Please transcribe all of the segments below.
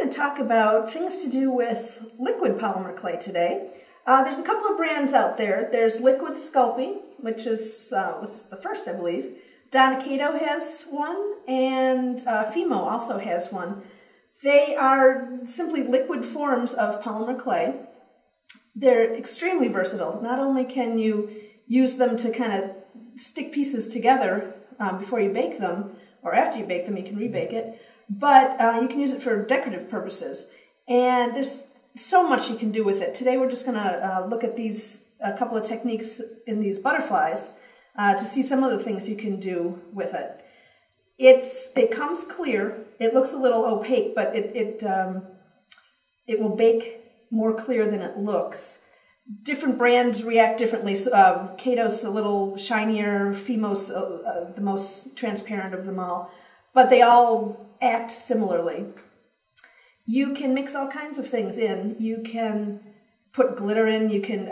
going to talk about things to do with liquid polymer clay today. There's a couple of brands out there. There's Liquid Sculpey, which was the first, I believe. Donacato has one, and Fimo also has one. They are simply liquid forms of polymer clay. They're extremely versatile. Not only can you use them to kind of stick pieces together before you bake them, or after you bake them, you can rebake it, but you can use it for decorative purposes. And there's so much you can do with it. Today we're just going to look at a couple of techniques in these butterflies to see some of the things you can do with it. It comes clear. It looks a little opaque, but it will bake more clear than it looks. Different brands react differently. Cato's a little shinier, Fimo's the most transparent of them all, but they all act similarly. You can mix all kinds of things in. You can put glitter in. You can,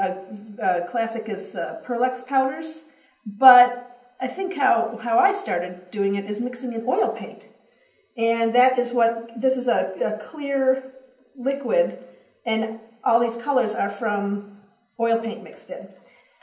classic is Perlex powders, but I think how I started doing it is mixing in oil paint. And that is this is a clear liquid, and all these colors are from oil paint mixed in.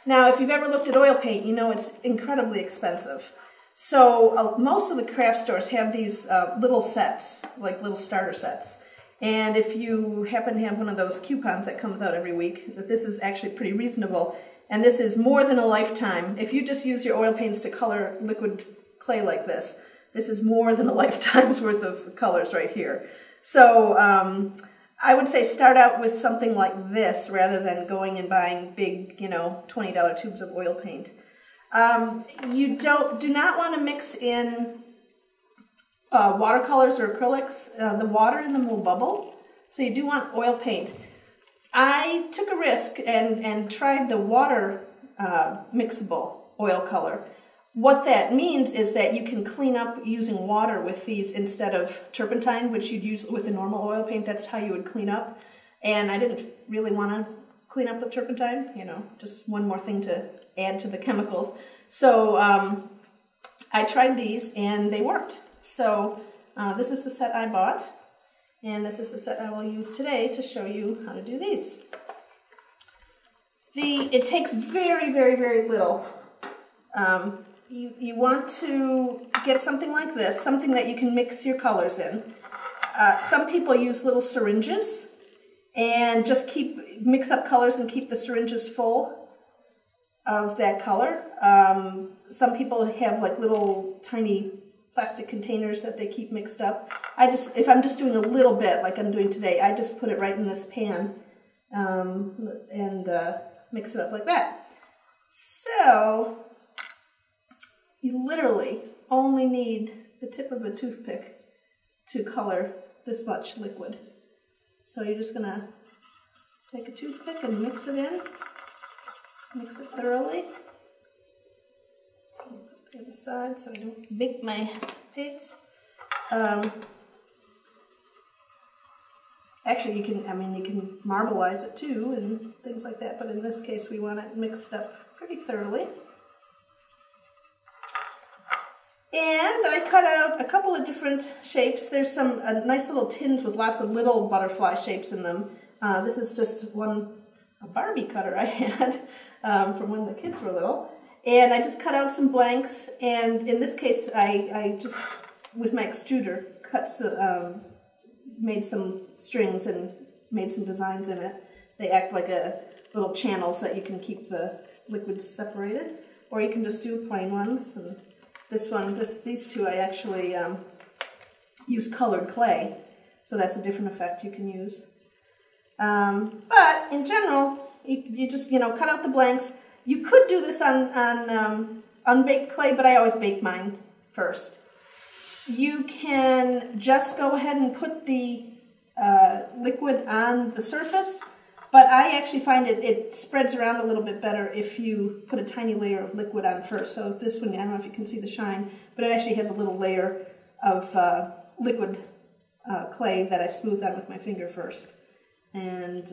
Now, if you've ever looked at oil paint, you know it's incredibly expensive. So most of the craft stores have these little sets, like little starter sets. And if you happen to have one of those coupons that comes out every week, this is actually pretty reasonable. And this is more than a lifetime. If you just use your oil paints to color liquid clay like this is more than a lifetime's worth of colors right here. So I would say start out with something like this rather than going and buying big, $20 tubes of oil paint. You do not want to mix in watercolors or acrylics. The water in them will bubble, so you do want oil paint. I took a risk and tried the water mixable oil color. What that means is that you can clean up using water with these instead of turpentine, which you'd use with a normal oil paint. That's how you would clean up. And I didn't really want to clean up with turpentine, just one more thing to add to the chemicals. So I tried these and they worked. So this is the set I bought, and this is the set I will use today to show you how to do these. It takes very, very, very little. You want to get something like this, something that you can mix your colors in. Some people use little syringes and just mix up colors and keep the syringes full of that color. Some people have like little tiny plastic containers that they keep mixed up. If I'm just doing a little bit like I'm doing today, I just put it right in this pan and mix it up like that. So you literally only need the tip of a toothpick to color this much liquid. So you're just going to take a toothpick and mix it in. Mix it thoroughly. Put the other side so I don't bake my paints. Actually, you can marbleize it too and things like that, but in this case we want it mixed up pretty thoroughly. And I cut out a couple of different shapes. There's some nice little tins with lots of little butterfly shapes in them. This is just a Barbie cutter I had from when the kids were little. And I just cut out some blanks, and in this case I just, with my extruder, made some strings and made some designs in it. They act like little channels that you can keep the liquids separated, or you can just do plain ones. And these two I actually use colored clay, so that's a different effect you can use. But in general, you just cut out the blanks. You could do this on unbaked clay, but I always bake mine first. You can just go ahead and put the liquid on the surface, but I actually find it spreads around a little bit better if you put a tiny layer of liquid on first. So this one, I don't know if you can see the shine, but it actually has a little layer of liquid clay that I smooth on with my finger first. And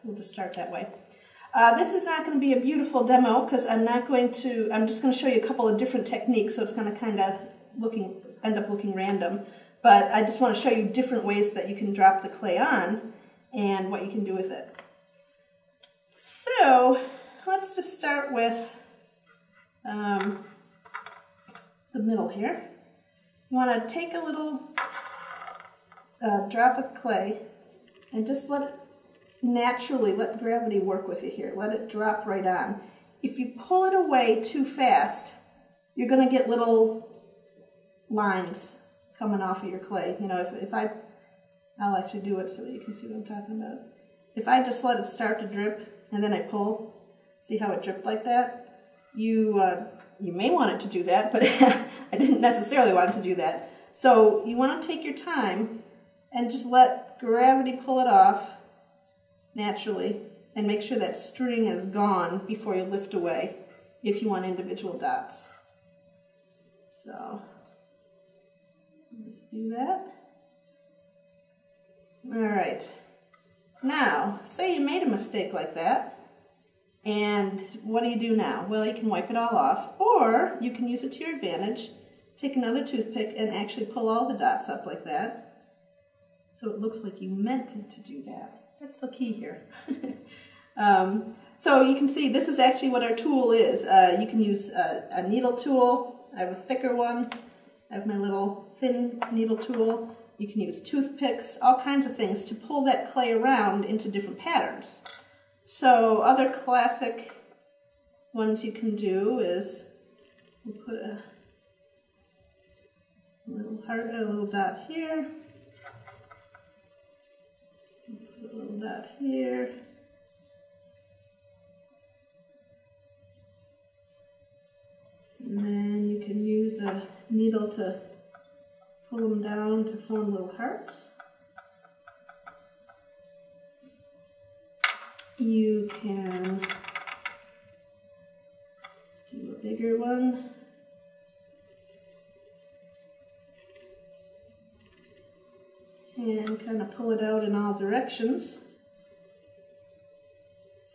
we'll just start that way. This is not going to be a beautiful demo because I'm just going to show you a couple of different techniques, so it's going to kind of end up looking random. but I just want to show you different ways that you can drop the clay on and what you can do with it. So let's just start with the middle here. You want to take a little drop of clay and just let it naturally, let gravity work with it here. Let it drop right on. If you pull it away too fast, you're going to get little lines coming off of your clay. You know, if I'll actually do it so that you can see what I'm talking about. If I just let it start to drip and then I pull, see how it dripped like that? You may want it to do that, but I didn't necessarily want it to do that. So you want to take your time and just let gravity pull it off naturally, and make sure that string is gone before you lift away if you want individual dots. So let's do that. All right. Now, say you made a mistake like that, and what do you do now? Well, you can wipe it all off, or you can use it to your advantage. Take another toothpick and actually pull all the dots up like that, so it looks like you meant it to do that. That's the key here. So you can see this is actually what our tool is. You can use a needle tool. I have a thicker one. I have my little thin needle tool. You can use toothpicks, all kinds of things to pull that clay around into different patterns. So other classic ones you can do is we'll put a little heart, a little dot here. A little dot here. And then you can use a needle to pull them down to form little hearts. You can do a bigger one. And kind of pull it out in all directions.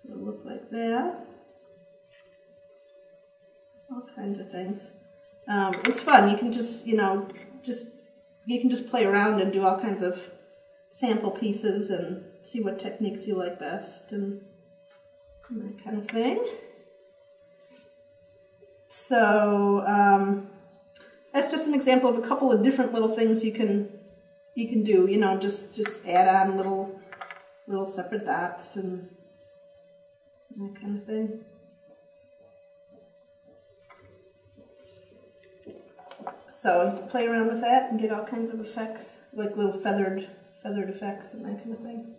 It'll look like that. All kinds of things. It's fun. You can just, you can just play around and do all kinds of sample pieces and see what techniques you like best and that kind of thing. So that's just an example of a couple of different little things you can do, you know, just add on little separate dots and that kind of thing. So you can play around with that and get all kinds of effects, like little feathered effects and that kind of thing.